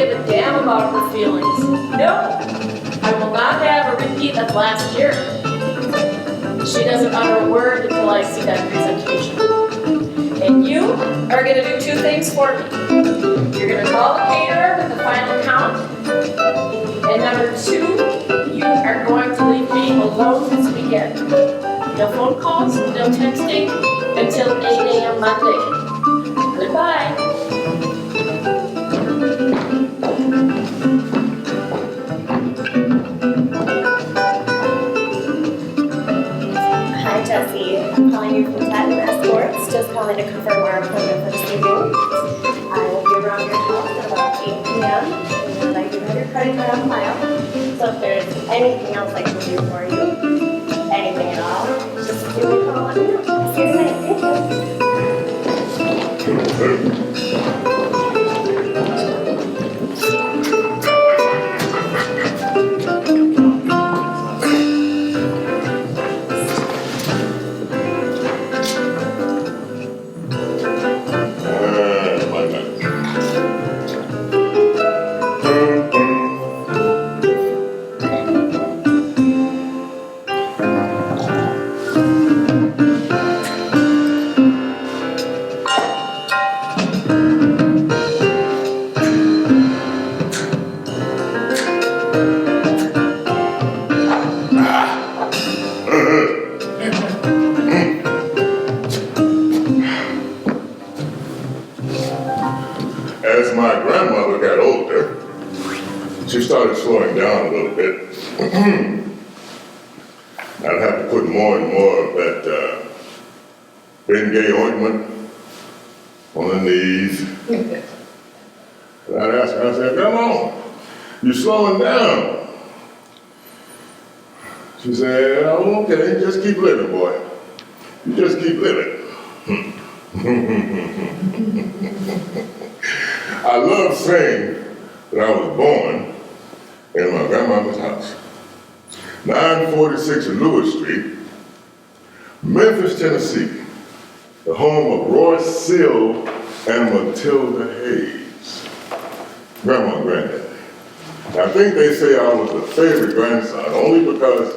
give a damn about her feelings. No, I will not have a repeat of last year. She doesn't utter a word until I see that presentation. And you are gonna do two things for me. You're gonna call the caterer with the final count. And number two, you are going to leave me alone this weekend. No phone calls, no texting until 8 a.m. Monday. Goodbye. Hi, Jesse. I'm calling you from Platinum Escorts. Just calling to confirm our appointment for this evening. I will be around your house at about 8 p.m. And I do have your credit card on file. So if there's anything else I can do for you, anything at all, just give me a call on me. See you tonight. Thank you. As my grandmother got older, she started slowing down a little bit. I'd have to put more and more of that Bengay ointment on the knees. And I'd ask her, I said, come on, you're slowing down. She said, oh, okay, just keep living, boy. You just keep living. I love saying that I was born in my grandmother's house. 946 Lewis Street, Memphis, Tennessee, the home of Royce Sill and Matilda Hayes, grandma and granddaddy. I think they say I was the favorite grandson only because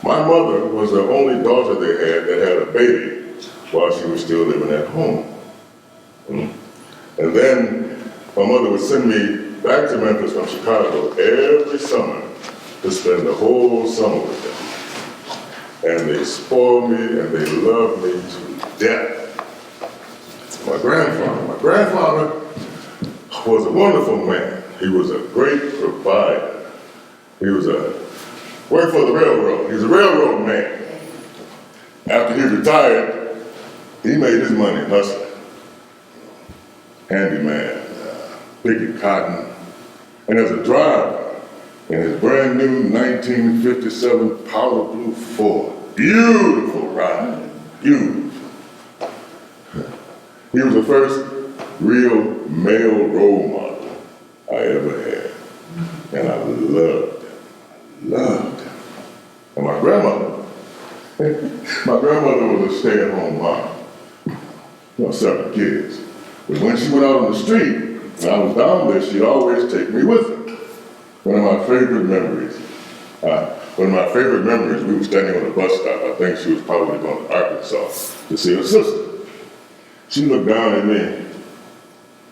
my mother was the only daughter they had that had a baby while she was still living at home. And then my mother would send me back to Memphis from Chicago every summer to spend the whole summer with them. And they spoiled me and they loved me to death. My grandfather was a wonderful man. He was a great provider. He was worked for the railroad. He was a railroad man. After he retired, he made his money hustling. Handyman, picking cotton. And as a driver in his brand new 1957 powder blue Ford. Beautiful ride, beautiful. He was the first real male role model I ever had. And I loved him. And my grandmother was a stay-at-home mom. 7 kids. But when she went out on the street, when I was down there, she'd always take me with her. One of my favorite memories, we were standing on a bus stop. I think she was probably going to Arkansas to see her sister. She looked down at me.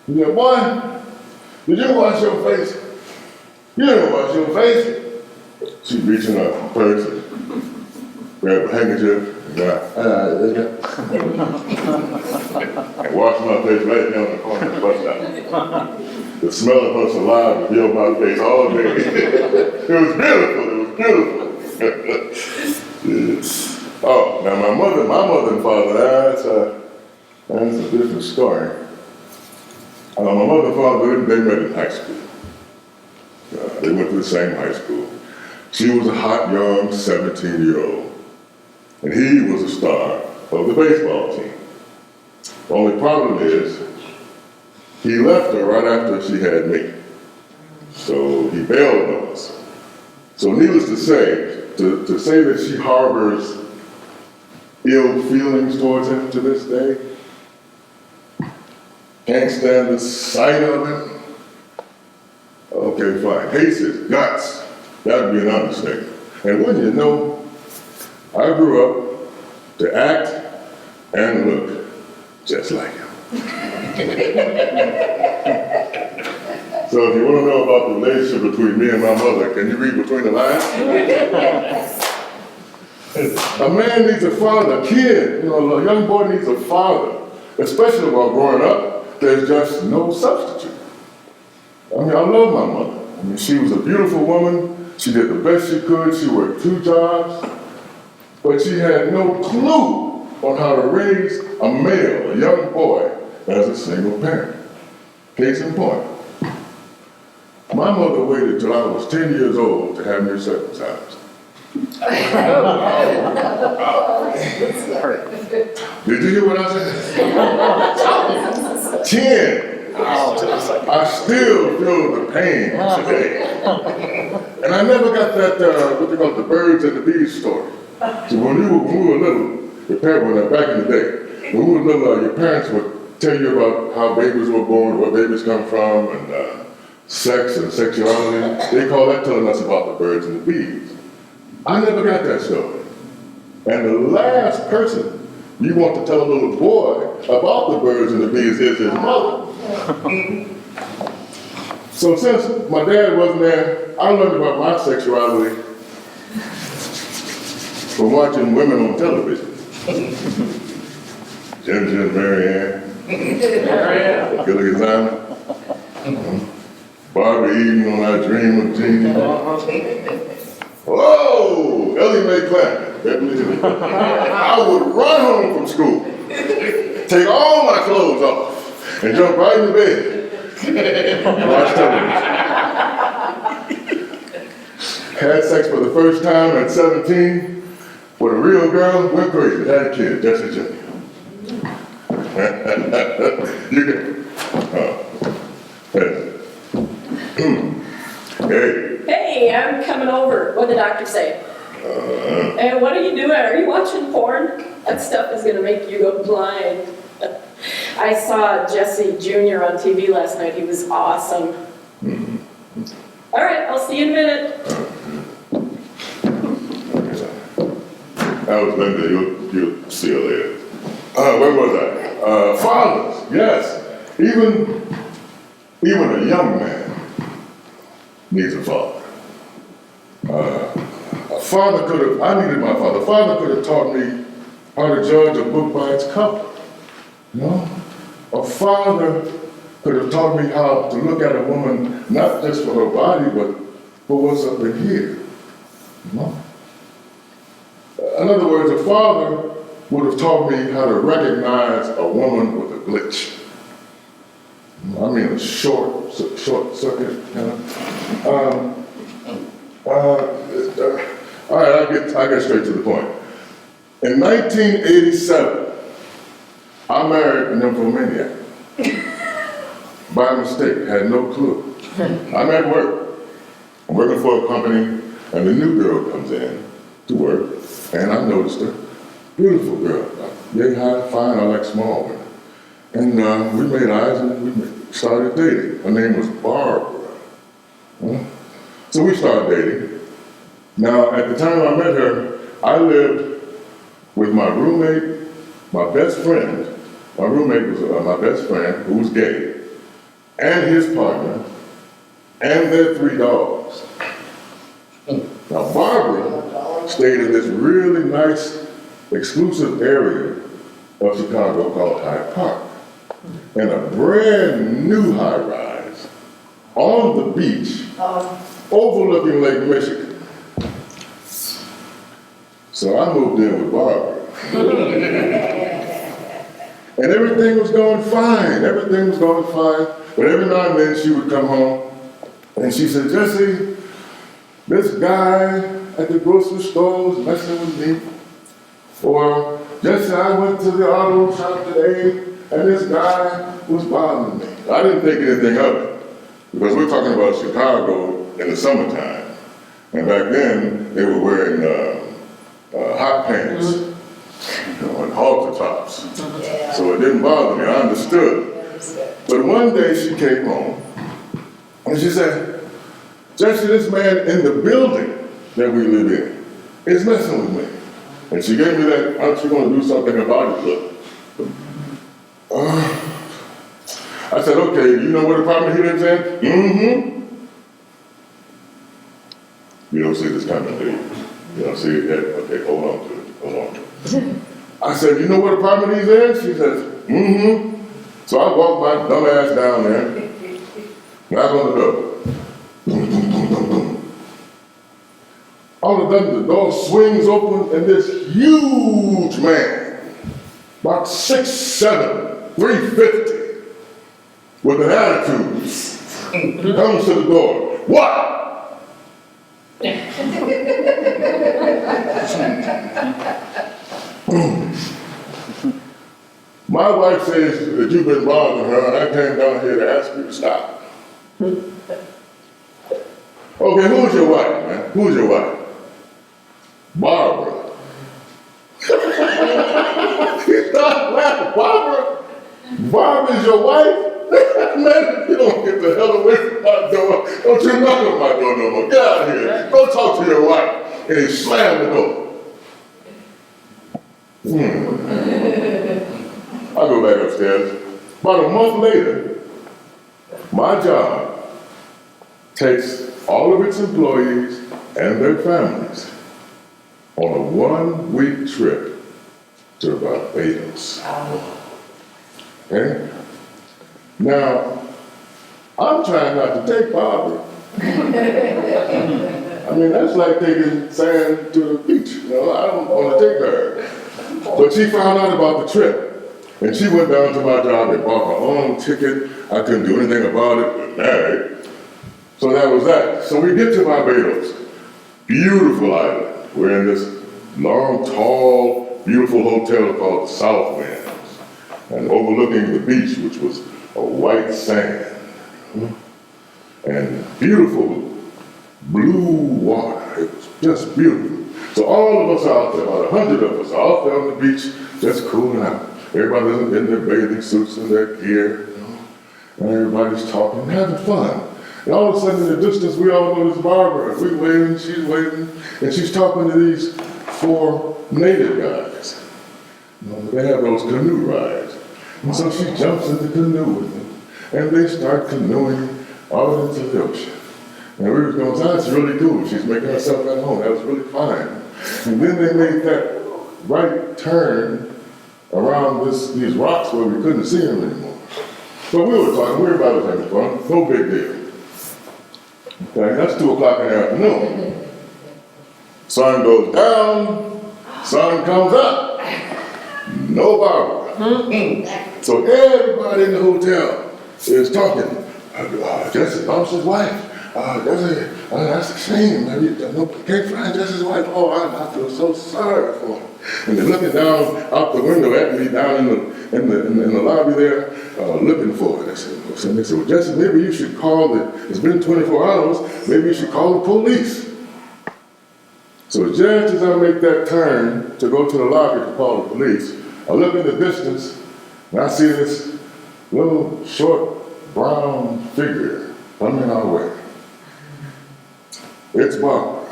She said, boy, did you wash your face? You didn't wash your face. She'd reach in her purse and grab a handkerchief and wash my face right down the corner of the bus stop. The smell of her saliva filled my face all day. It was beautiful. Yeah. Oh, now my mother and father, that's a different story. My mother and father, they met in high school. They went to the same high school. She was a hot, young 17-year-old. And he was a star of the baseball team. The only problem is, he left her right after she had me. So he bailed on us. So needless to say that she harbors ill feelings towards him to this day, can't stand the sight of him, Okay, fine. Hates his guts. That'd be an understatement. And wouldn't you know, I grew up to act and look just like him. So if you want to know about the relationship between me and my mother, can you read between the lines? A man needs a father, a kid, a young boy needs a father, especially while growing up. There's just no substitute. I mean, I love my mother. I mean, she was a beautiful woman. She did the best she could. She worked 2 jobs, but she had no clue on how to raise a male, a young boy, as a single parent. Case in point, my mother waited till I was 10 years old to have me circumcised. Did you hear what I said? 10. I still feel the pain today. And I never got that, what they call the birds and the bees story. So when we were little, back in the day, when we were little, your parents would tell you about how babies were born, where babies come from, and sex and sexuality. They call that telling us about the birds and the bees. I never got that story. And the last person you want to tell a little boy about the birds and the bees is his mother. So since my dad wasn't there, I learned about my sexuality from watching women on television. Ginger and Mary Ann. Gilligan Simon. Barbara Eden on I Dream of Jeannie. Whoa! Ellie Mae Clampett. I would run home from school, take all my clothes off, and jump right in the bed and watch television. Had sex for the first time at 17 with a real girl, went crazy, had a kid, just a Jimmy. You can. Hey. Hey, I'm coming over. What'd the doctor say? And what are you doing? Are you watching porn? That stuff is going to make you go blind. I saw Jesse Jr. on TV last night. He was awesome. All right, I'll see you in a minute. That was Linda. You'll see her later. Where was I? Fathers, yes. Even a young man needs a father. I needed my father. Father could have taught me how to judge a book by its cover. A father could have taught me how to look at a woman, not just for her body, but for what's up in here. In other words, a father would have taught me how to recognize a woman with a glitch. I mean a short circuit, all right, I'll get straight to the point. In 1987, I married a nymphomaniac. By mistake, had no clue. I'm at work. I'm working for a company, and the new girl comes in to work, and I noticed her. Beautiful girl, yay high, fine, I like small women. And we made eyes and we started dating. Her name was Barbara. So we started dating. Now, at the time I met her, I lived with my roommate, my best friend. My roommate was my best friend, who was gay, and his partner, and their 3 dogs. Now, Barbara stayed in this really nice, exclusive area of Chicago called Hyde Park, in a brand new high-rise on the beach, overlooking Lake Michigan. So I moved in with Barbara. And everything was going fine. But every now and then she would come home and she said, Jesse, this guy at the grocery store was messing with me. Or, Jesse, I went to the auto shop today and this guy was bothering me. I didn't think anything of it because we're talking about Chicago in the summertime. And back then, they were wearing hot pants and halter tops. So it didn't bother me, I understood. But one day she came home and she said, Jesse, this man in the building that we live in is messing with me. And she gave me that, aren't you gonna do something about it look? I said, okay, you know what apartment he lives in? Mm-hmm. You don't see this coming, do you? You don't see it yet? Okay, hold on to it, hold on to it. I said, you know what apartment he's in? She says, mm-hmm. So I walked my dumb ass down there, knock on the door. Boom, boom, boom, boom, boom. All of a sudden, the door swings open, and this huge man, about 6'7", 350, with an attitude, comes to the door. What? My wife says that you've been bothering her, and I came down here to ask you to stop. Okay, who's your wife, man? Who's your wife? Barbara. He started laughing. Barbara? Barbara's your wife? Man, you don't get the hell away from my door. Don't you knock on my door no more. Get out of here. Go talk to your wife. And he slammed the door. I go back upstairs. About a month later, my job takes all of its employees and their families on a 1-week trip to Barbados. Okay? Now, I'm trying not to take Barbara. I mean, that's like taking sand to the beach. You know, I don't want to take her. But she found out about the trip. And she went down to my job and bought her own ticket. I couldn't do anything about it, but married. So that was that. So we get to Barbados. Beautiful island. We're in this long, tall, beautiful hotel called the Southlands. And overlooking the beach, which was a white sand. And beautiful blue water. It was just beautiful. So all of us out there, about 100 of us, are out there on the beach, just cooling out. Everybody's in their bathing suits and their gear, you know, and everybody's talking, having fun. And all of a sudden, in the distance, we all know this Barbara. We waving, she's waving, and she's talking to these 4 native guys. You know, they have those canoe rides. And so she jumps in the canoe with them, and they start canoeing out into the ocean. And we were going, that's really cool. She's making herself at home. That was really fine. And then they made that right turn around these rocks where we couldn't see them anymore. But we were talking, we were about having fun, no big deal. Okay, that's 2 o'clock in the afternoon. Sun goes down, sun comes up. No Barbara. So everybody in the hotel is talking. Jesse's Officer's wife. That's a shame. Nobody can't find Jesse's wife. Oh, I feel so sorry for him. And they're looking down out the window at me down in the lobby there, looking for it. They said, well, Jesse, maybe you should call it's been 24 hours, maybe you should call the police. So just as I make that turn to go to the lobby to call the police, I look in the distance and I see this little short brown figure coming our way. It's Barbara.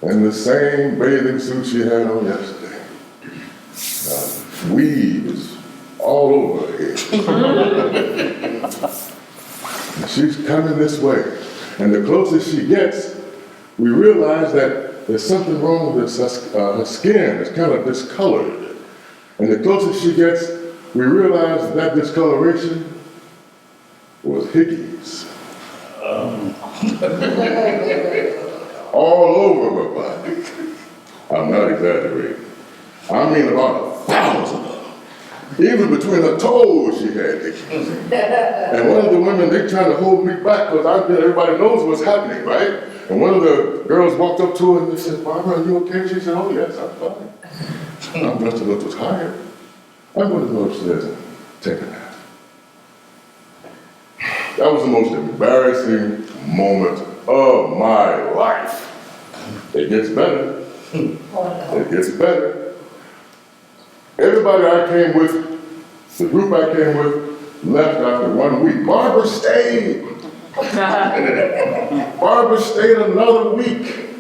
In the same bathing suit she had on yesterday. Weave is all over her head. And she's coming this way. And the closer she gets, we realize that there's something wrong with her skin. It's kind of discolored. And the closer she gets, we realize that discoloration was hickeys. All over her body. I'm not exaggerating. I mean about 1,000 of them. Even between her toes she had hickeys. And one of the women, they trying to hold me back because everybody knows what's happening, right? And one of the girls walked up to her and they said, Barbara, are you okay? She said, oh yes, I'm fine. I'm just a little tired. I'm going to go upstairs and take a nap. That was the most embarrassing moment of my life. It gets better. It gets better. Everybody I came with, the group I came with, left after 1 week. Barbara stayed. Barbara stayed another week.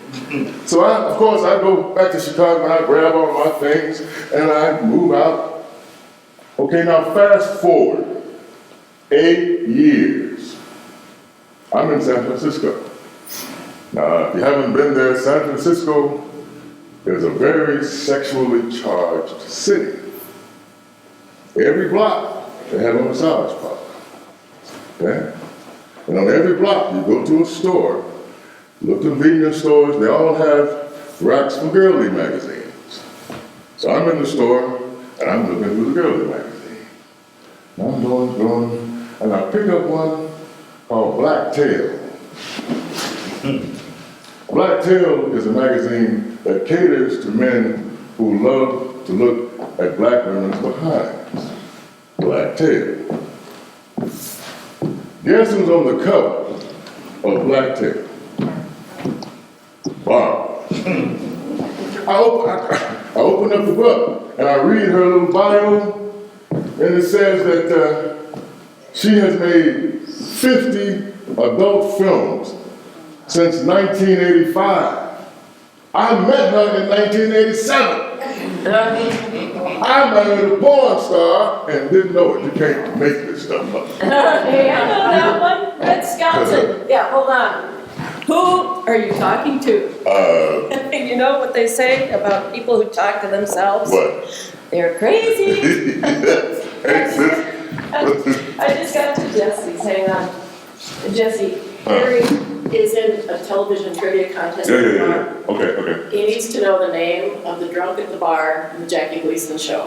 So of course, I go back to Chicago and I grab all my things and I move out. Okay, now fast forward 8 years. I'm in San Francisco. Now, if you haven't been there, San Francisco is a very sexually charged city. Every block, they have a massage parlor. Okay? And on every block, you go to a store, look convenience stores, they all have racks for girly magazines. So I'm in the store, and I'm looking through the girly magazine. And I'm going, and I pick up one called Black Tail. Black Tail is a magazine that caters to men who love to look at black women's behinds. Black Tail. Guess who's on the cover of Black Tail? Barbara. I open up the book and I read her little bio, and it says that she has made 50 adult films since 1985. I met her in 1987. I married a porn star and didn't know it. You can't make this stuff up. Hey, I know that one. Red Skelton. Yeah, hold on. Who are you talking to? You know what they say about people who talk to themselves? What? They're crazy. Hey, sis. I just got to Jesse's. Hang on. Jesse, Harry is in a television trivia contest. Yeah. Okay. He needs to know the name of the drunk at the bar in the Jackie Gleason show.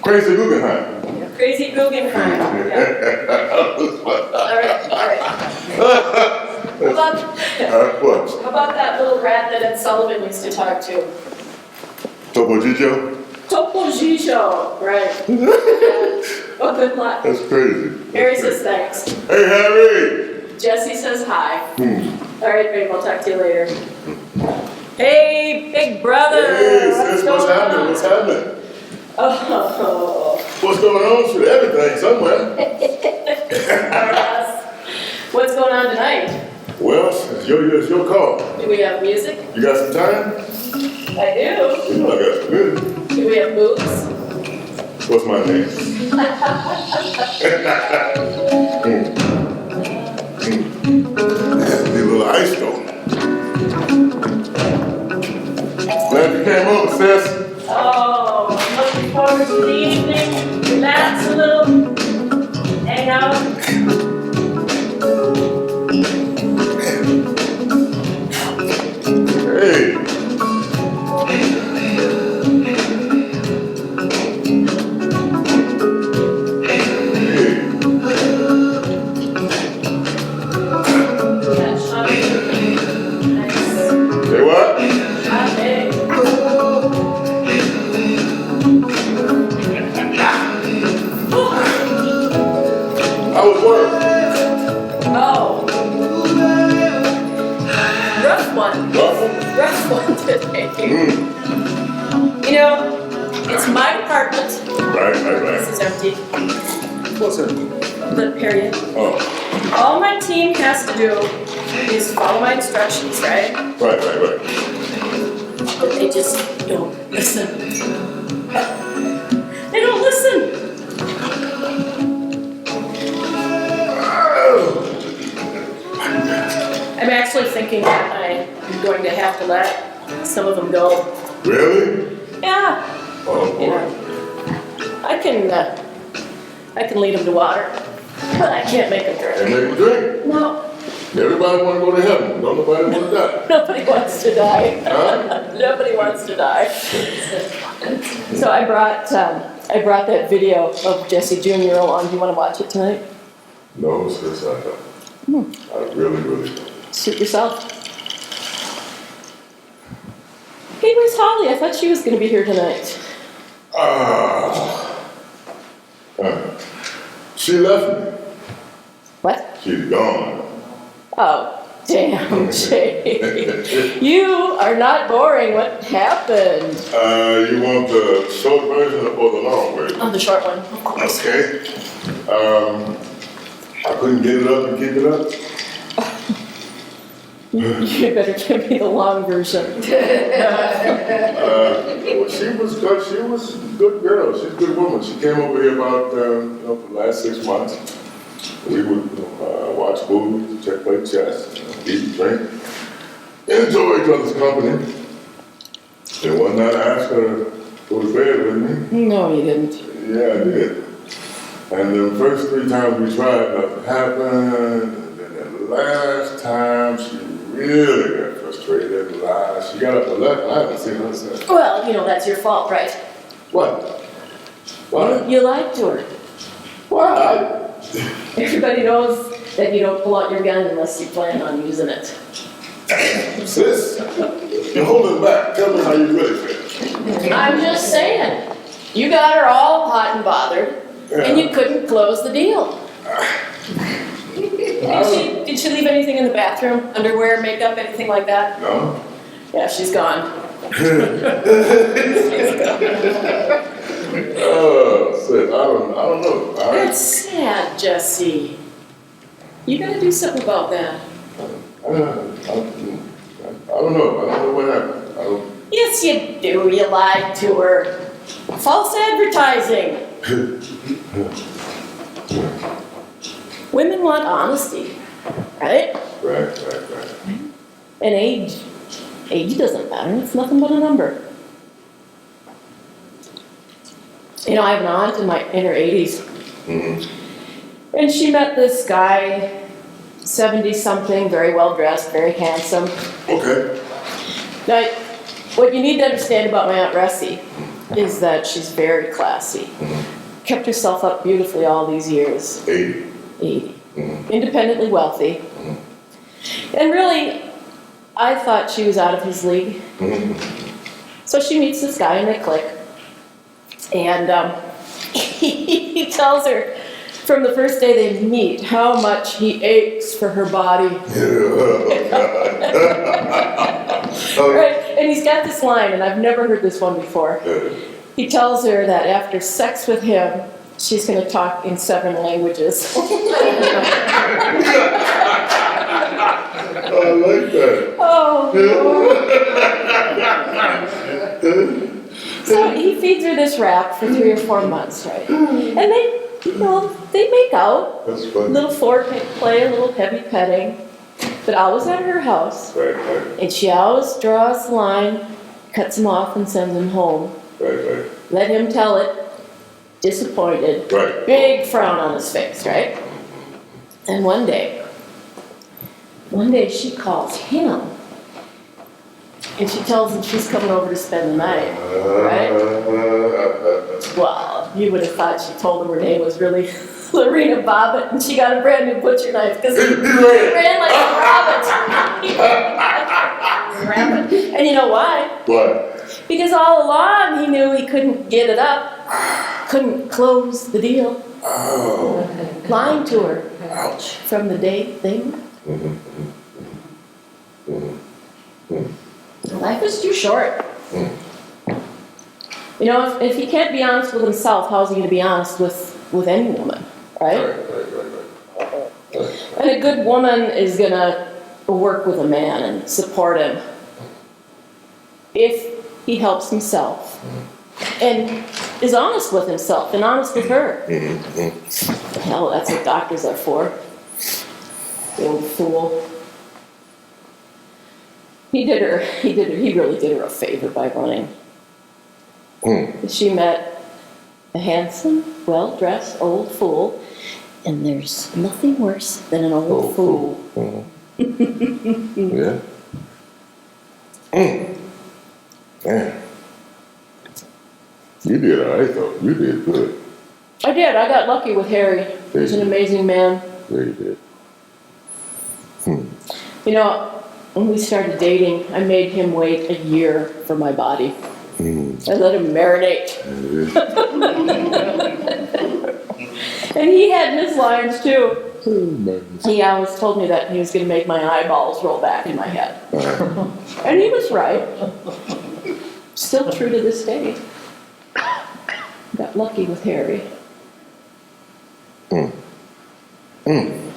Crazy Guggenheim. Crazy Guggenheim. Yeah. All right. What? How about that little rat that Ed Sullivan used to talk to? Topo Gigio? Topo Gigio, right. Well, good luck. That's crazy. Harry says thanks. Hey, Harry! Jesse says hi. All right, babe, I'll talk to you later. Hey, big brother. Hey, sis, what's going happening? on? What's happening? Oh. What's going on? Shoot everything somewhere. What's going on tonight? Well, it's your call. Do we have music? You got some time? I do. You know I got some music. Do we have boobs? What's my name? Need a little ice though. Glad you came over, sis. Oh, I'm looking forward to the evening. Relax a little. Hang out. Hey. Say what? How was work? Oh. Rough one. Rough? Rough one today. You know, it's my apartment. Right. This is empty. What's that? The period. Oh, All my team has to do is follow my instructions, right? right. But they just don't listen. They don't listen. I'm actually thinking that I'm going to have to let some of them go. Really? Yeah, Oh, you boy. know, I can lead them to water, but I can't make them And drink. make a drink. No, Everybody want to go to heaven. Don't nobody want to die. nobody wants to die. Huh? Nobody wants to die. So I brought that video of Jesse Jr. along. Do you want to watch it tonight? No, sis, I don't. I really don't. Suit yourself. Hey, where's Holly? I thought she was going to be here tonight. She left me. What? She's gone. Oh, damn, Jay. You are not boring. What happened? You want the short version or the long version? Oh, the short one, of course. Okay. I couldn't get it up and keep it up. You better give me the long version. Well, she was good. She was a good girl. She's a good woman. She came over here about, for the last 6 months. We would watch movies, play chess, eat and drink, enjoy each other's company. And one night I asked her to go to bed with me. No, you didn't. Yeah, I did. And the first 3 times we tried, nothing happened. And then the last time, she really got frustrated and lied. She got up and left, and I haven't seen her since. Well, that's your fault, right? What? Why? You lied to her. Why? Everybody knows that you don't pull out your gun unless you plan on using it. Sis, you're holding back. Tell me how you really feel. I'm just saying, you got her all hot and bothered, and you couldn't close the deal. Did she leave anything in the bathroom? Underwear, makeup, anything like that? No? Yeah, she's gone. Oh, sis, I don't know. That's sad, Jesse. You gotta do something about that. I don't know. I don't know what happened. I don't. Yes, you do. You lied to her. False advertising. Women want honesty, right? Right. And age doesn't matter. It's nothing but a number. I have an aunt in her 80s. Mm-hmm. And she met this guy, 70-something, very well dressed, very handsome. Okay. Now, what you need to understand about my Aunt Ressie is that she's very classy. Kept herself up beautifully all these years. 80. 80. Independently wealthy. And really, I thought she was out of his league. So she meets this guy and they click. And he tells her from the first day they meet how much he aches for her body. Right? And he's got this line, and I've never heard this one before. He tells her that after sex with him, she's going to talk in 7 languages. I like that. Oh, Lord. So he feeds her this rap for 3 or 4 months, right? And they make out. That's funny. Little foreplay, a little heavy petting, but always at her house. Right. And she always draws the line, cuts him off, and sends him home. Right. Let him tell it. Disappointed. Right. Big frown on his face, right? And one day she calls him. And she tells him she's coming over to spend the night, right? Well, you would have thought she told him her name was really Lorena Bobbitt, and she got a brand new butcher knife because he ran like a rabbit. And you know why? Why? Because all along he knew he couldn't get it up, couldn't close the deal. Oh. Lying to her Ouch. from the date thing. Life is too short. If he can't be honest with himself, how's he going to be honest with any woman, right? Right. And a good woman is going to work with a man and support him if he helps himself and is honest with himself and honest with her. Hell, that's what doctors are for. The old fool. He really did her a favor by running. She met a handsome, well-dressed old fool, and there's nothing worse than an old fool. Yeah. Man. You did all right, though. You did good. I did. I got lucky with Harry. He's an amazing man. Yeah, you did. When we started dating, I made him wait a year for my body. I let him marinate. And he had his lines too. He always told me that he was going to make my eyeballs roll back in my head. And he was right. Still true to this day. Got lucky with Harry.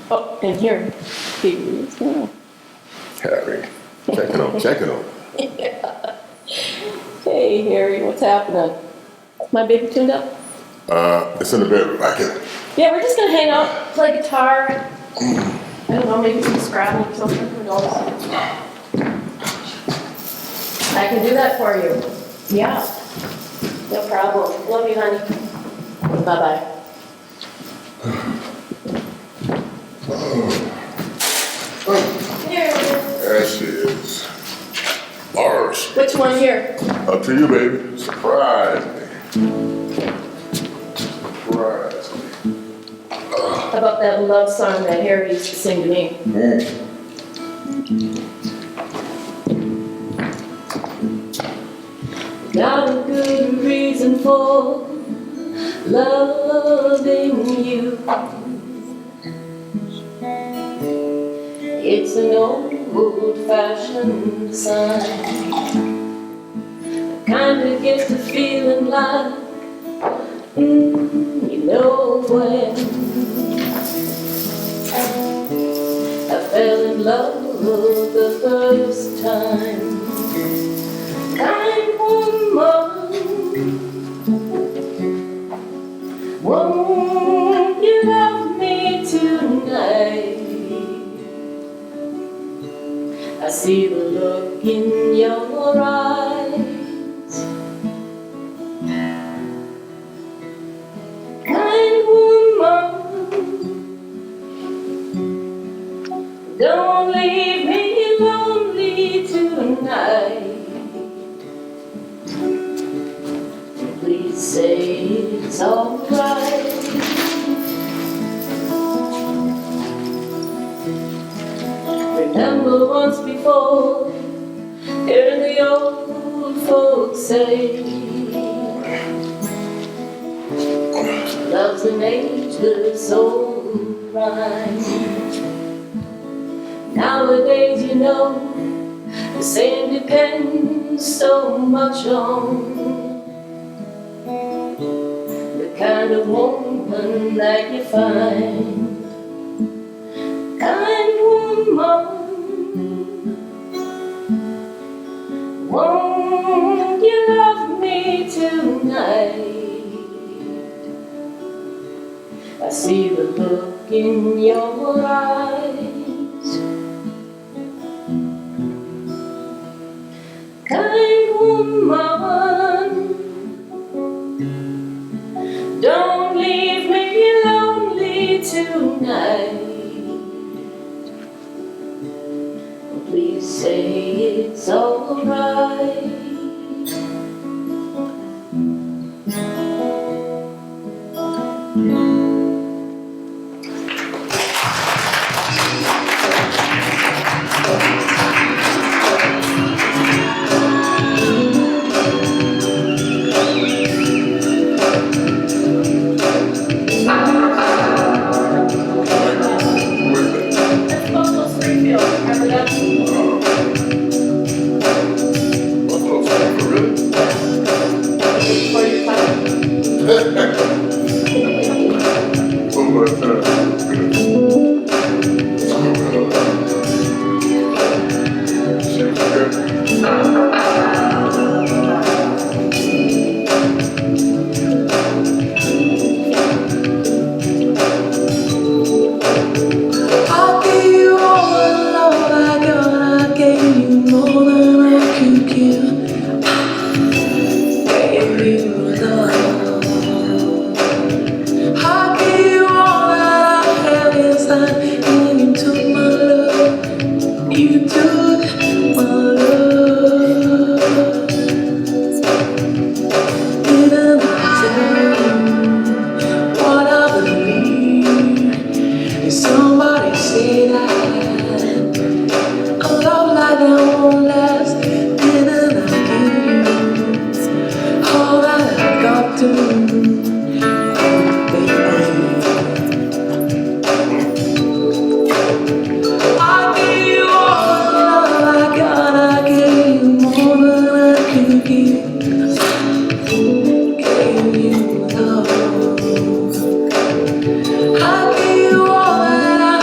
Oh, and here he is now. Harry, checking on. Hey, Harry, what's happening? Is my baby tuned up? It's in the bedroom. I can. Yeah, we're just gonna hang out, play guitar. I don't know, maybe some Scrabble or something. Who knows? I can do that for you. Yeah. No problem. Love you, honey. Bye-bye. Here. There she is. Lars. Which one here? Up to you, baby. Surprise me. Surprise me. How about that love song that Harry used to sing to me? Got a good reason for loving you. It's an old-fashioned sign. I kinda get the feeling like, you know when I fell in love the first time. Kind woman, won't you love me tonight? I see the look in your eyes. Kind woman, don't leave me lonely tonight. Please say it's alright. Remember once before, hearing the old folks say, love's an ageless old rhyme. Nowadays, you know, the saying depends so much on the kind of woman that you find. Kind woman, won't you love me tonight? I see the look in your eyes. Kind woman, don't leave me lonely tonight. Please say it's alright. That's Buffalo Springfield, remember that? For your time. One more time. I'll give you all the love I got. I gave you more than I could give. Gave you love. I gave you all that I have inside, and you took my love. You took my love. Didn't I tell you what I believe? Did somebody say that a love like that won't last? Didn't I give you all that I got to? Oh, baby, I gave you all the love I got. I gave you more than I could give. Gave you love. I gave you all that I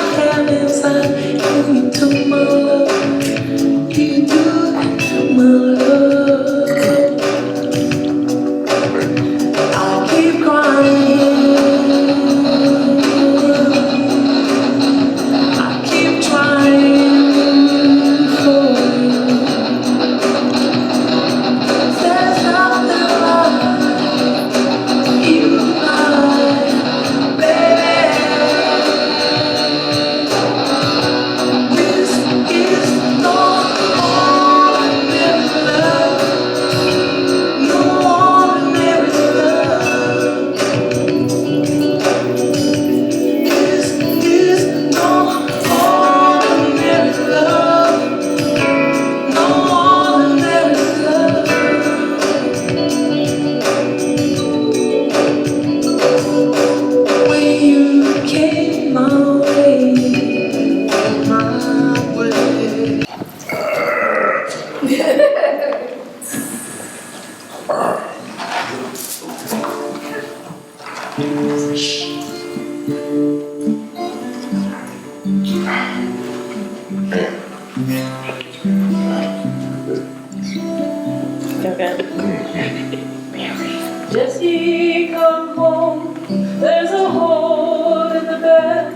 Jesse, come home. There's a hole in the bed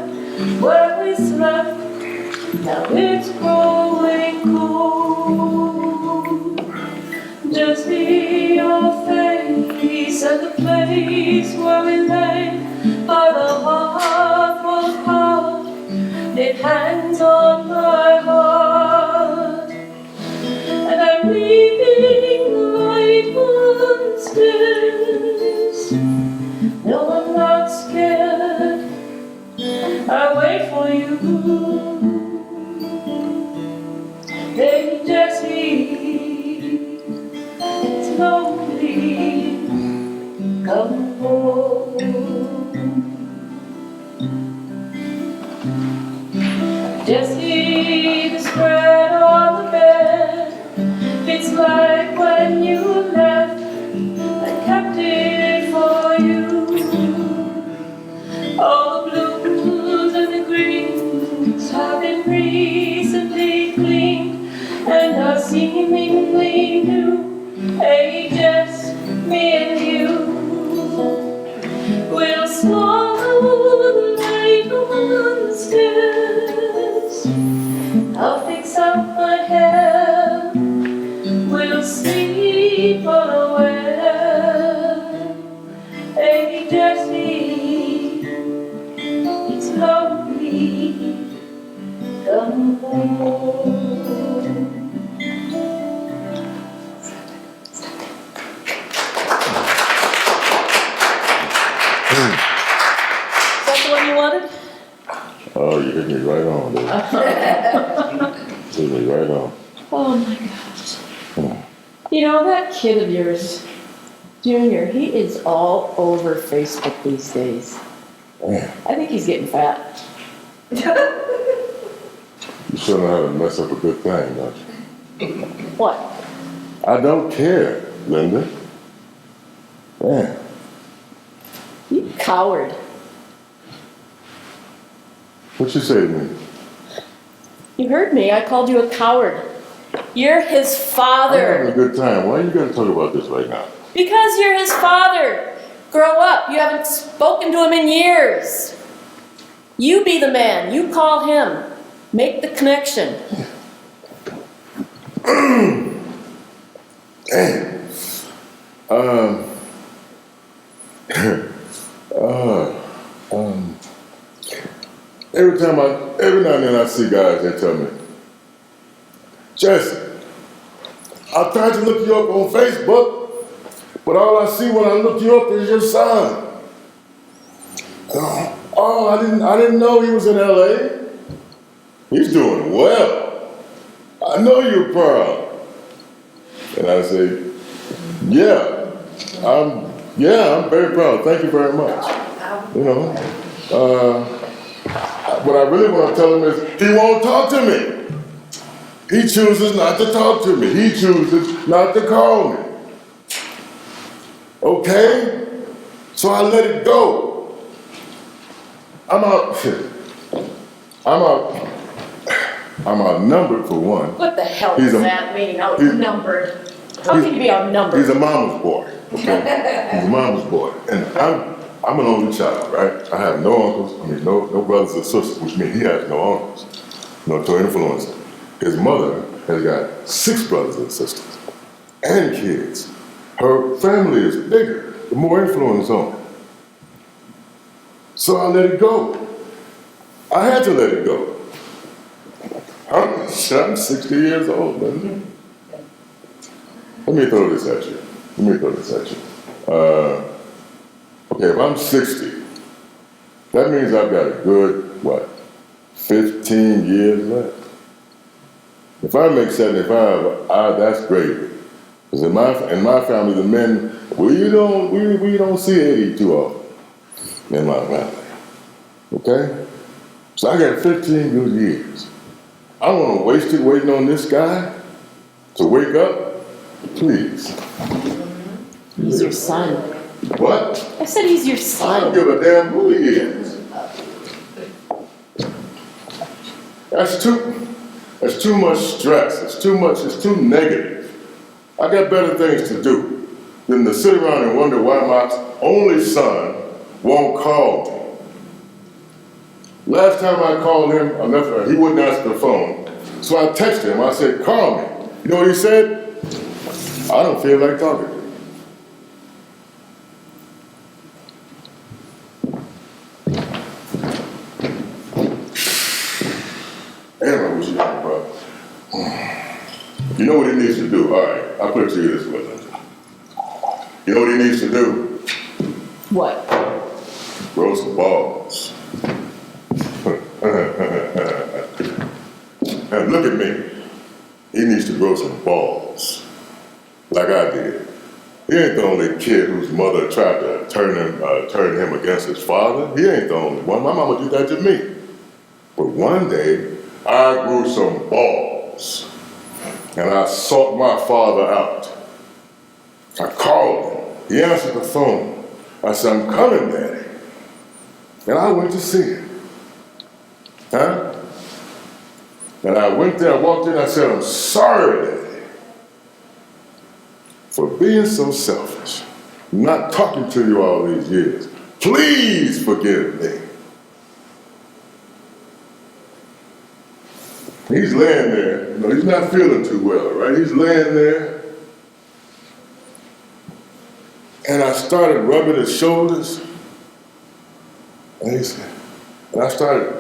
where we slept. Now it's growing cold. Jesse, your face and the place where we lay by the hearth was hard. It hangs on my heart, and I'm leaving the light on stairs. No, I'm not scared. I wait for you. Hey, Jesse, it's lonely. Come home. Jesse, the spread on the bed, it's like when you left, I kept it for you. All the blues and the greens have been recently cleaned and are seemingly new. Hey, Jess, me and you will swallow the light on the stairs. I'll fix up my hair, we'll sleep unaware. Hey, Jesse, it's lonely. Come home. Is that the one you wanted? Oh, you hit me right on, dude. Hit me right on. Oh my gosh. You know, that kid of yours, Junior, he is all over Facebook these days. Man, I think he's getting fat. you sure know how to mess up a good thing, don't you? What? I don't care, Linda. Man, You coward. what you say to me? You heard me. I called you a coward. You're his I'm having a father. good time. Why you gotta talk about this right now? Because you're his father. Grow up. You haven't spoken to him in years. You be the man. You call him. Make the connection. Every now and then I see guys that tell me, Jesse, I tried to look you up on Facebook, but all I see when I look you up is your son. Oh, I didn't know he was in LA. He's doing well. I know you're proud. And I say, I'm very proud. Thank you very much. You know, what I really want to tell him is he won't talk to me. He chooses not to talk to me. He chooses not to call me. Okay? So I let it go. I'm outnumbered for one. What the hell He's does a- that mean? Outnumbered. How can you be outnumbered? He's a mama's boy. Okay? He's a mama's boy. And I'm an only child, right? I have no uncles, no brothers or sisters, which means he has no uncles, to influence him. His mother has got 6 brothers and sisters and kids. Her family is bigger, the more influence on her. So I let it go. I had to let it go. I'm 60 years old, man. Let me throw this at you. Okay, if I'm 60, that means I've got a good, 15 years left. If I make 75, that's great. Because in my family, the men, we don't see 80 too often in my family. Okay? So I got 15 good years. I don't want to waste it waiting on this guy to wake up. Please. He's your son. What? I said he's your I don't son. give a damn who he is. That's too much stress. It's too negative. I got better things to do than to sit around and wonder why my only son won't call me. Last time I called him, he wouldn't answer the phone. So I texted him. I said, call me. You know what he said? I don't feel like talking to you. Damn, I wish you had a brother. You know what he needs to do? All right, I'll put it to you this way. You know what he needs to do? What? Grow some balls. And look at me. He needs to grow some balls. Like I did. He ain't the only kid whose mother tried to turn him against his father. He ain't the only one. My mama did that to me. But one day, I grew some balls. And I sought my father out. I called him. He answered the phone. I said, I'm coming, Daddy. And I went to see him. Huh? And I went there, I walked in, I said, I'm sorry, Daddy, for being so selfish, not talking to you all these years. Please forgive me. He's laying there, he's not feeling too well, right? He's laying there. And I started rubbing his shoulders. And he said, and I started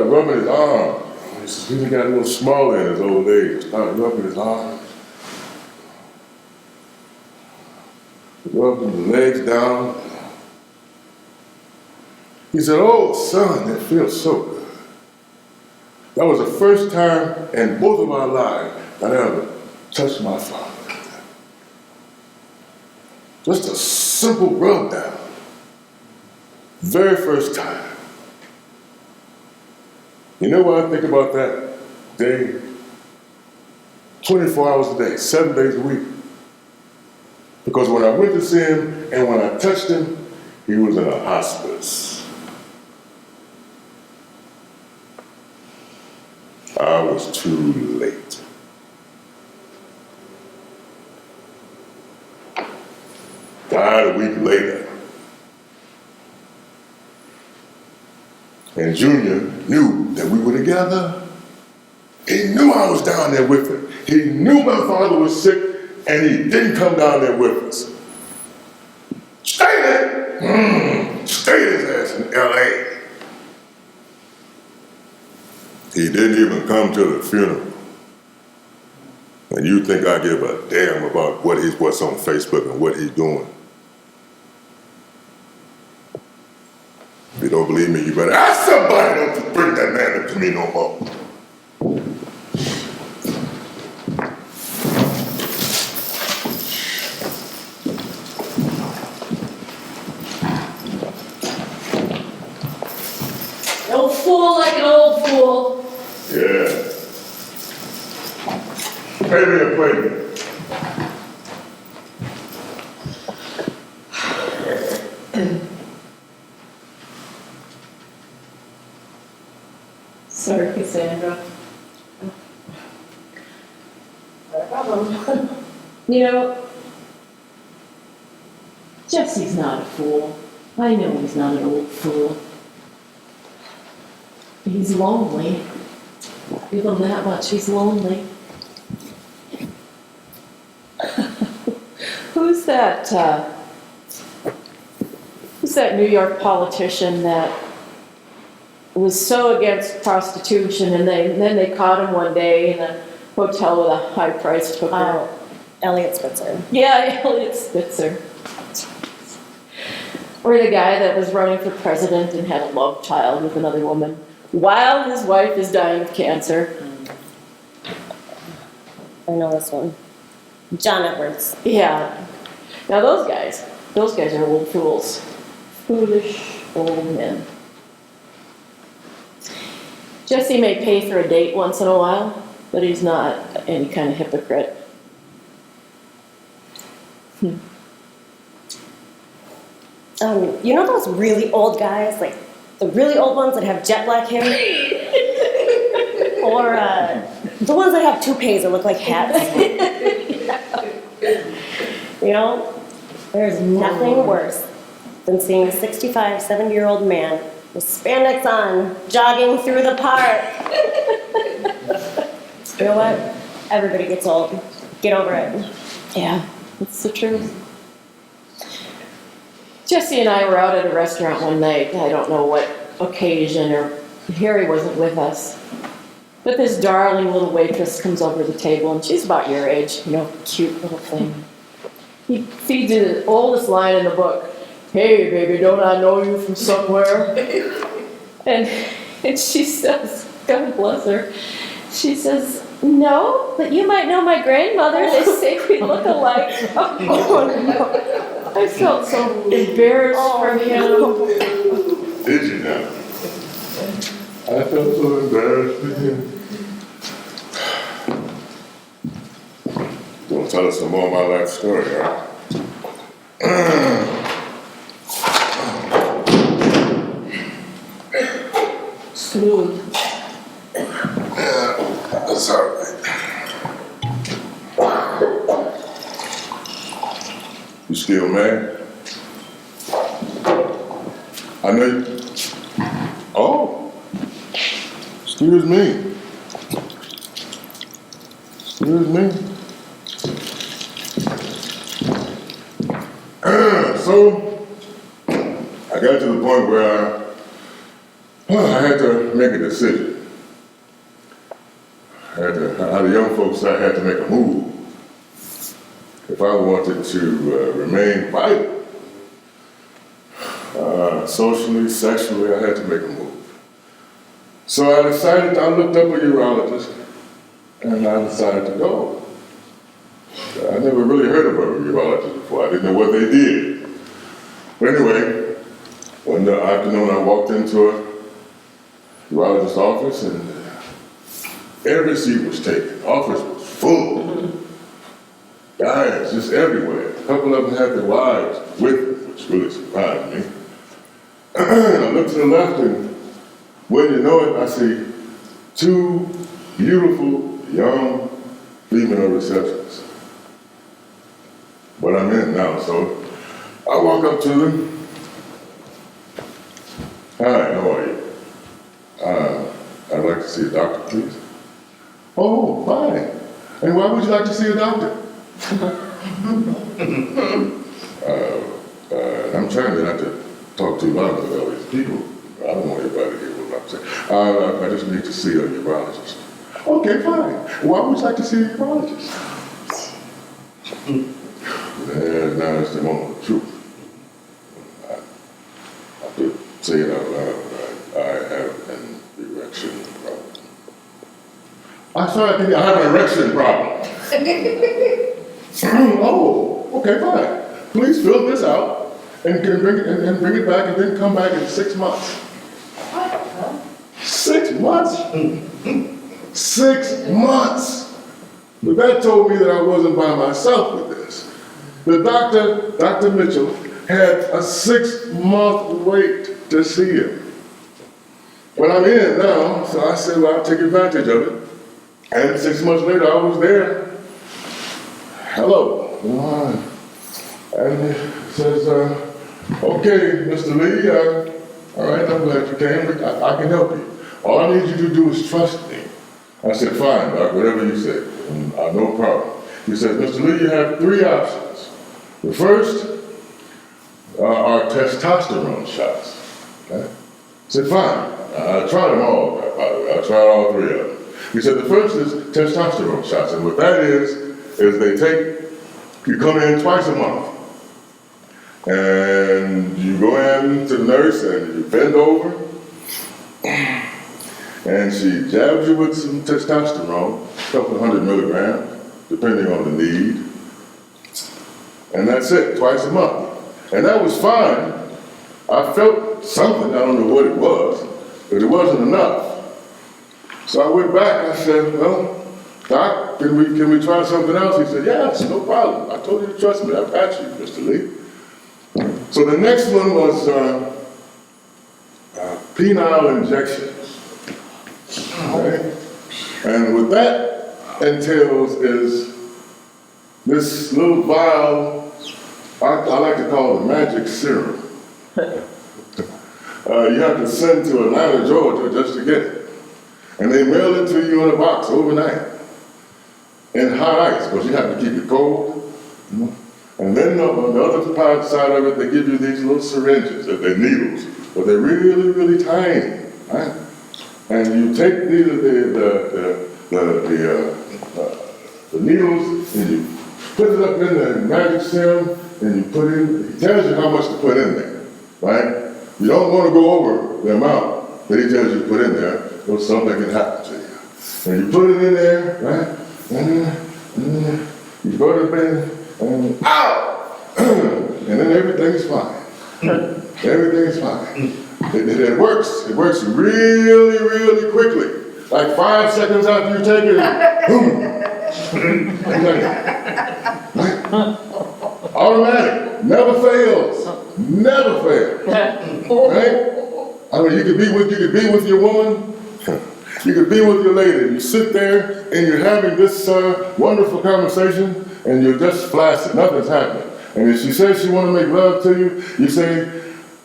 rubbing his arm. He got a little smaller in his old age. I started rubbing his arm. Rubbing the legs down. He said, oh, son, it feels so good. That was the first time in both of our lives that I ever touched my father. Just a simple rub down. Very first time. You know what I think about that day? 24 hours a day, 7 days a week. Because when I went to see him and when I touched him, he was in a hospice. I was too late. Died a week later. And Junior knew that we were together. He knew I was down there with him. He knew my father was sick, and he didn't come down there with us. Stay there. Stayed his ass in L.A. He didn't even come to the funeral. And you think I give a damn about what's on Facebook and what he's doing. If you don't believe me, you better ask somebody not to bring that man up to me no more. Don't fool like an old fool. Yeah. Pay me a plate. Sorry, Cassandra. Not a problem. You know, Jesse's not a fool. I know he's not an old fool. He's lonely. Give him that much, he's lonely. Who's that New York politician that was so against prostitution and then they caught him one day in a hotel with a high-priced hooker? Oh, Elliot Spitzer. Yeah, Elliot Spitzer. Or the guy that was running for president and had a love child with another woman while his wife is dying of cancer. I know this one. John Edwards. Yeah. Now those guys are old fools. Foolish old men. Jesse may pay for a date once in a while, but he's not any kind of hypocrite. You know those really old guys, like The really old ones that have jet black hair? Or the ones that have toupees that look like hats? You know, there's nothing worse than seeing a 65, 70-year-old man with spandex on jogging through the park. You know what? Everybody gets old. Get over it. Yeah, that's the truth. Jesse and I were out at a restaurant one night. I don't know what occasion, or Harry wasn't with us. But this darling little waitress comes over the table, and she's about your age, you know, cute little thing. He feeds her the oldest line in the book. Hey, baby, don't I know you from somewhere? And she says, God bless her, she says, no, but you might know my grandmother. They say we look alike. Oh, no. I felt so embarrassed for him. Did you now? I felt so embarrassed for him. You want to tell us some more of my life story, huh? Smooth. That's all right. You still mad? I know you. Oh. Excuse me. Excuse me. So, I got to the point where I had to make a decision. How the young folks I had to make a move. If I wanted to remain vital, socially, sexually, I had to make a move. So I decided, I looked up a urologist, and I decided to go. I never really heard of a urologist before. I didn't know what they did. But anyway, one afternoon I walked into a urologist's office, and every seat was taken. The office was full. Guys just everywhere. A couple of them had their wives with them, which really surprised me. And I looked to the left, and when you know it, I see two beautiful young female receptionists. But I'm in now, so I walk up to them. Hi, how are you? I'd like to see a doctor, please. Oh, fine. And why would you like to see a doctor? I'm trying not to talk too loud with all these people. I don't want everybody to hear what I'm saying. I just need to see a urologist. Okay, fine. Why would you like to see a urologist? Now it's the moment of truth. I have to say it out loud. I have an erection problem. I have an erection problem. Oh, okay, fine. Please fill this out and bring it back, and then come back in 6 months. 6 months? 6 months. But that told me that I wasn't by myself with this. The doctor, Dr. Mitchell, had a 6-month wait to see him. But I'm in now, so I said, well, I'll take advantage of it. And 6 months later, I was there. Hello. And he says, okay, Mr. Lee, all right, I'm glad you came. I can help you. All I need you to do is trust me. I said, fine, Doc, whatever you say. No problem. He said, Mr. Lee, you have 3 options. The first are testosterone shots. Okay? I said, fine. I tried them all, by the way. I tried all 3 of them. He said, the first is testosterone shots. And what that is you come in twice a month. And you go in to the nurse and you bend over. And she jabs you with some testosterone, a couple of 100 milligrams, depending on the need. And that's it, twice a month. And that was fine. I felt something, I don't know what it was, but it wasn't enough. So I went back, I said, well, Doc, can we try something else? He said, yes, no problem. I told you to trust me, I've got you, Mr. Lee. So the next one was penile injections. Okay? And what that entails is this little vial, I like to call it magic serum. You have to send to Atlanta, Georgia just to get it. And they mail it to you in a box overnight in hot ice, because you have to keep it cold. And then on the other side of it, they give you these little syringes, they're needles, but they're really, really tiny, right? And you take the needles and you put it up in the magic serum and you put in, he tells you how much to put in there, right? You don't want to go over the amount that he tells you to put in there, or something can happen to you. And you put it in there, right? And you go to bed and ow! And then everything is fine. Everything is fine. It works. It works really, really quickly. Like 5 seconds after you take it, boom. Right? Automatic. Never fails. Never fails. Right? I mean, you could be with your woman. You could be with your lady. You sit there and you're having this wonderful conversation and you're just flaccid. Nothing's happening. And if she says she wants to make love to you, you say,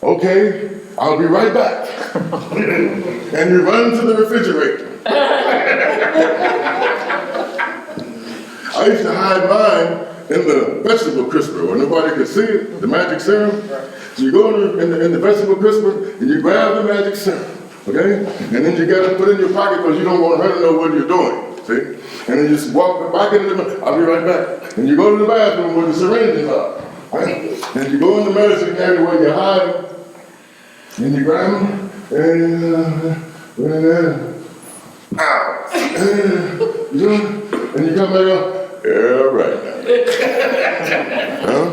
okay, I'll be right back. And you run to the refrigerator. I used to hide mine in the vegetable crisper where nobody could see it, the magic serum. So you go in the vegetable crisper and you grab the magic serum, okay? And then you got to put it in your pocket because you don't want her to know what you're doing, see? And then you just walk back into the, I'll be right back. And you go to the bathroom where the syringes are, right? And you go in the medicine cabinet where you hide them, and you grab them, and you come back up, yeah, right. Huh?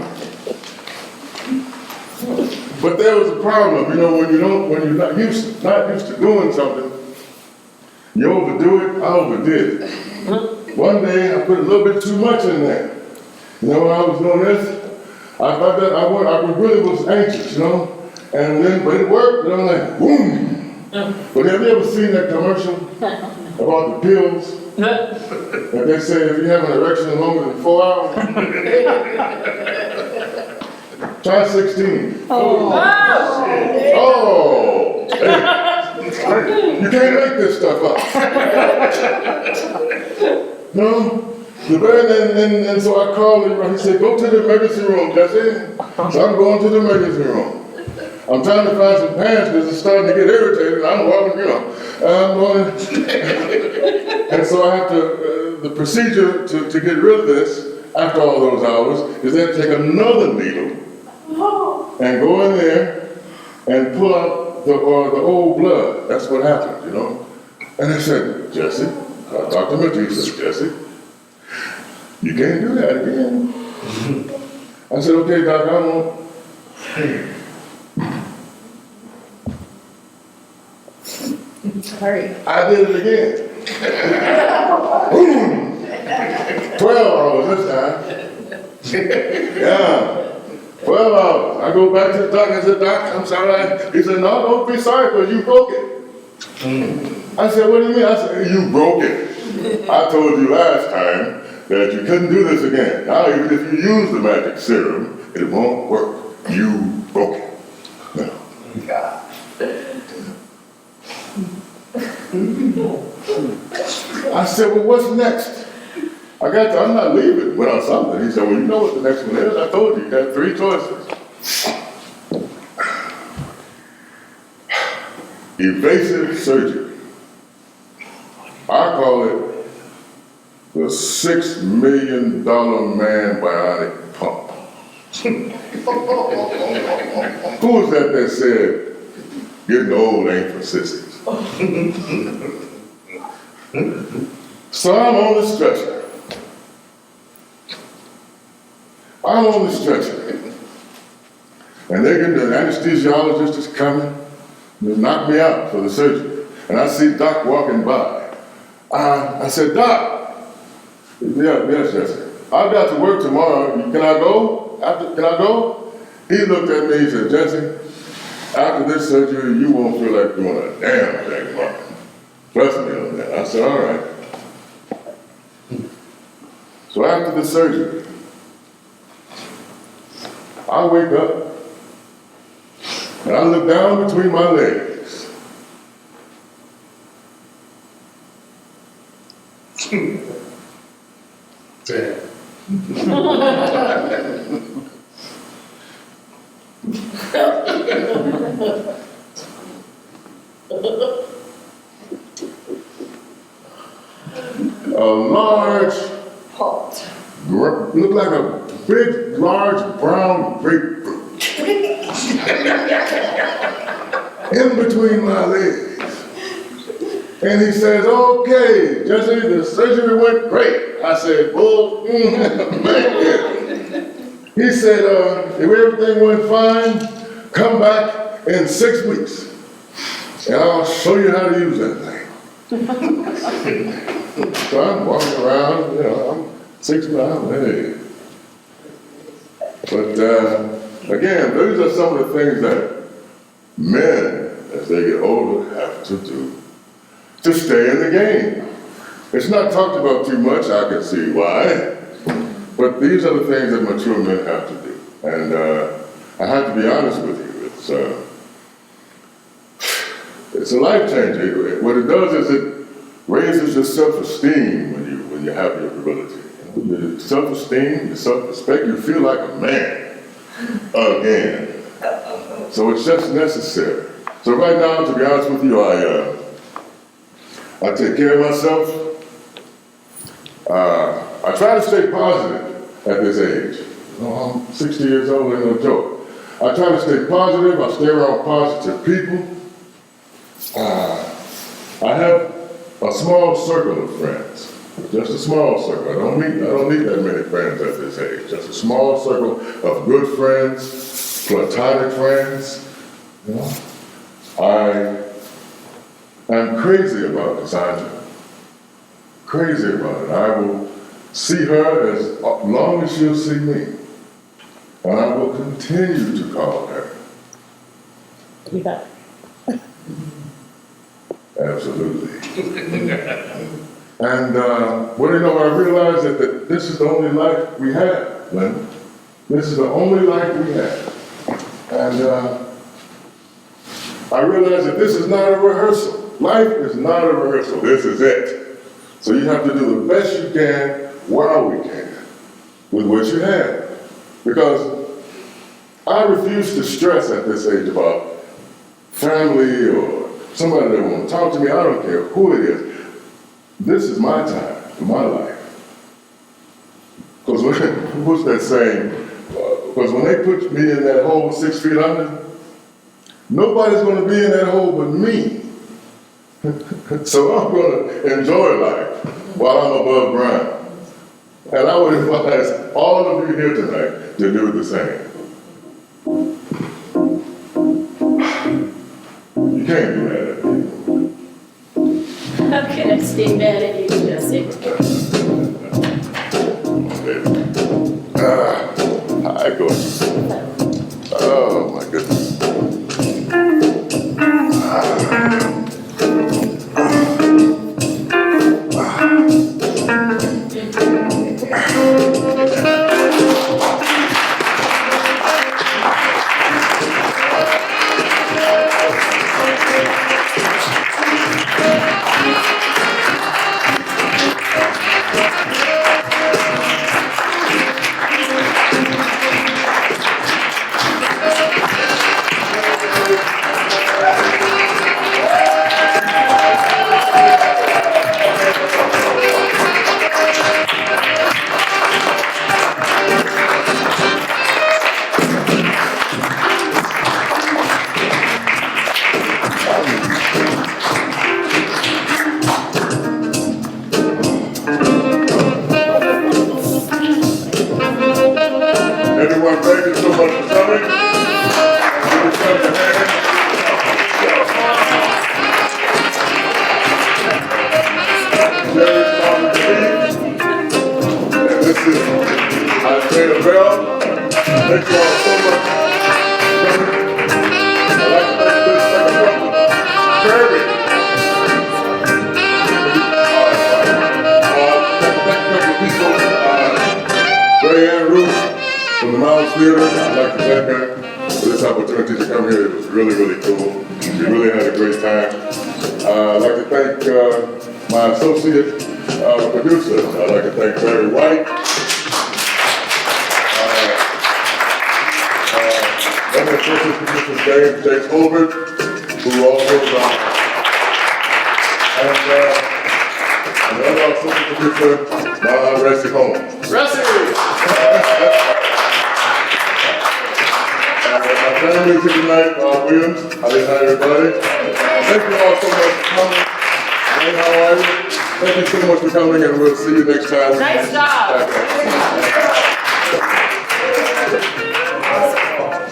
But there was a problem, when you're not used to doing something, you overdo it. I overdid it. One day I put a little bit too much in there. When I was doing this, I really was anxious, but it worked, and I'm like, boom. But have you ever seen that commercial about the pills? That they say if you have an erection longer than 4 hours, try 16. Oh. Hey. You can't make this stuff up. No? And so I called him, he said, go to the emergency room, Jesse. So I'm going to the emergency room. I'm trying to find some pants because it's starting to get irritated. I'm walking, I'm going. And so I have to, the procedure to get rid of this after all those hours is then take another needle and go in there and pull out the old blood. That's what happened, And I said, Jesse, Dr. McGee said, Jesse, you can't do that again. I said, okay, Doc, I won't. Sorry. I did it again. 12 hours this time. Yeah. 12 hours. I go back to the doctor. I said, Doc, I'm sorry. He said, no, don't be sorry because you broke it. I said, what do you mean? I said, you broke it. I told you last time that you couldn't do this again. Now, even if you use the magic serum, it won't work. You broke it. No. I said, well, what's next? I'm not leaving without something. He said, well, you know what the next one is? I told you got 3 choices. Evasive surgery. I call it the $6 million man bionic pump. Who was that said, getting old ain't for sissies? So I'm on the stretcher. And the anesthesiologist is coming to knock me out for the surgery. And I see Doc walking by. I said, Doc, yes, Jesse. I've got to work tomorrow. Can I go? Can I go? He looked at me, he said, Jesse, after this surgery, you won't feel like doing a damn thing, Martin. Trust me on that. I said, all right. So after the surgery, I wake up and I look down between my legs. Damn. A large, Halt. looked like a big, large brown grapefruit in between my legs. And he says, okay, Jesse, the surgery went great. I said, well, man. He said, if everything went fine, come back in 6 weeks. And I'll show you how to use that thing. So I'm walking around, I'm 6 miles, hey. But again, those are some of the things that men, as they get older, have to do to stay in the game. It's not talked about too much, I can see why, but these are the things that mature men have to do. And I have to be honest with you, it's a life changer. What it does is it raises your self-esteem when you have your ability. Your self-esteem, your self-respect, you feel like a man again. So it's just necessary. So right now, to be honest with you, I take care of myself. I try to stay positive at this age. I'm 60 years old, ain't no joke. I try to stay positive, I stay around positive people. I have a small circle of friends, just a small circle. I don't need that many friends at this age. Just a small circle of good friends, platonic friends. I'm crazy about Cassandra. Crazy about it. I will see her as long as she'll see me. And I will continue to call her. You got it. Absolutely. And I realized that this is the only life we have, Lynn. This is the only life we have. And I realized that this is not a rehearsal. Life is not a rehearsal. This is it. So you have to do the best you can while we can with what you have. Because I refuse to stress at this age about family or somebody that won't talk to me. I don't care who it is. This is my time, my life. Because what's that saying? Because when they put me in that hole 6 feet under, nobody's going to be in that hole but me. So I'm going to enjoy life while I'm above ground. And I would advise all of you here tonight to do the same. You can't do that at me. How can I stay mad at you, Jesse? I go. Oh my goodness. Everyone, thank you so much for coming. Give yourself a hand. Jerry Tomlin, and this is Isaiah Bell. Thank you all so much for coming. I'd like to really, really cool. We really had a great time. I'd like to thank my associate producer. I'd like to thank Barry White. Then the associate producer James Holbert, who also and another associate producer, Rusty Holmes. Rusty! My family here tonight, Williams, how they hi everybody. Thank you all so much for coming. Hey, how are you? Thank you so much for coming, and we'll see you next time. Nice job.